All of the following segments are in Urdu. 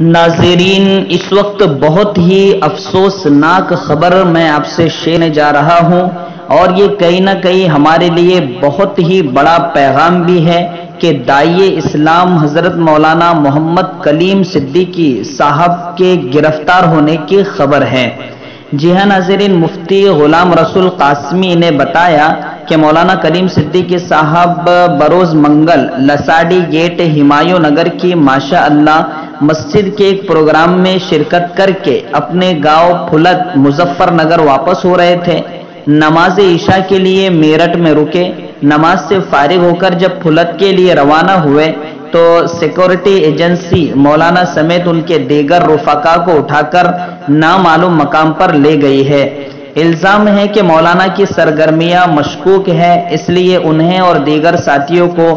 ناظرین، اس وقت بہت ہی افسوسناک خبر میں آپ سے شیئر جا رہا ہوں، اور یہ کہیں نہ کہیں ہمارے لیے بہت ہی بڑا پیغام بھی ہے کہ داعیے اسلام حضرت مولانا محمد کلیم صدیقی صاحب کے گرفتار ہونے کی خبر ہے۔ جی ہاں ناظرین، مفتی غلام رسول قاسمی نے بتایا کہ مولانا کلیم صدیقی صاحب بروز منگل لساڑی گیٹ ہمایوں نگر کی ماشاء اللہ مسجد کے ایک پروگرام میں شرکت کر کے اپنے گاؤں پھلت مظفر نگر واپس ہو رہے تھے۔ نماز عشاء کے لیے میرٹھ میں رکے۔ نماز سے فارغ ہو کر جب پھلت کے لیے روانہ ہوئے تو سیکورٹی ایجنسی مولانا سمیت ان کے دیگر رفقا کو اٹھا کر نامعلوم مقام پر لے گئی ہے۔ الزام ہے کہ مولانا کی سرگرمیاں مشکوک ہے، اس لیے انہیں اور دیگر ساتھیوں کو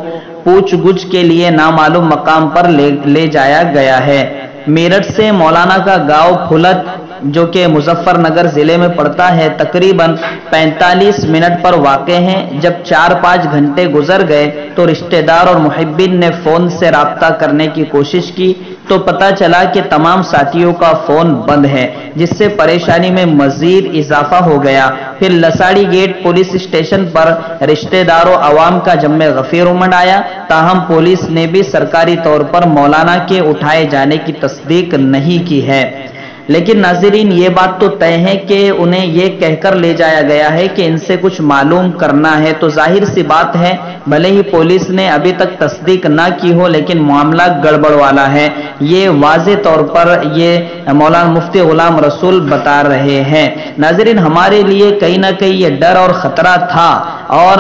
پوچھ گچھ کے لیے نامعلوم مقام پر لے جایا گیا ہے۔ میرٹھ سے مولانا کا گاؤں پھلت جو کہ مظفر نگر ضلع میں پڑتا ہے تقریباً 45 منٹ پر واقع ہے۔ جب 4-5 گھنٹے گزر گئے تو رشتہ دار اور محبین نے فون سے رابطہ کرنے کی کوشش کی تو پتہ چلا کہ تمام ساتھیوں کا فون بند ہے، جس سے پریشانی میں مزید اضافہ ہو گیا۔ پھر لساڑی گیٹ پولیس اسٹیشن پر رشتہ داروں عوام کا جم غفیر امڈ آیا، تاہم پولیس نے بھی سرکاری طور پر مولانا کے اٹھائے جانے کی تصدیق نہیں کی ہے۔ لیکن ناظرین، یہ بات تو طے ہے کہ انہیں یہ کہہ کر لے جایا گیا ہے کہ ان سے کچھ معلوم کرنا ہے، تو ظاہر سی بات ہے بھلے ہی پولیس نے ابھی تک تصدیق نہ کی ہو لیکن معاملہ گڑبڑ والا ہے، یہ واضح طور پر یہ مولانا مفتی غلام رسول بتا رہے ہیں۔ ناظرین، ہمارے لیے کہیں نہ کہیں یہ ڈر اور خطرہ تھا، اور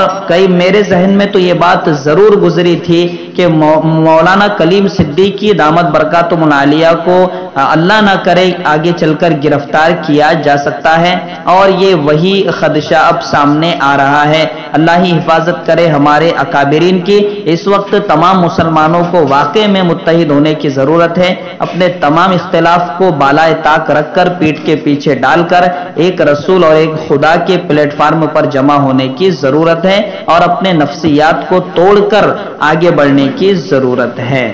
میرے ذہن میں تو یہ بات ضرور گزری تھی کہ مولانا کلیم صدیقی دامت برکاتہم العالیہ کو اللہ نہ کرے آگے چل کر گرفتار کیا جا سکتا ہے، اور یہ وہی خدشہ اب سامنے آ رہا ہے۔ اللہ ہی حفاظت کرے ہمارے اکابرین کی۔ اس وقت تمام مسلمانوں کو واقع میں متحد ہونے کی ضرورت ہے، اپنے تمام اختلاف کو بالائے طاق رکھ کر پیٹھ کے پیچھے ڈال کر ایک رسول اور ایک خدا کے پلیٹ فارم پر جمع ہونے کی ضرورت ہے، اور اپنے نفسیات کو توڑ کر آگے بڑھنے کی ضرورت ہے۔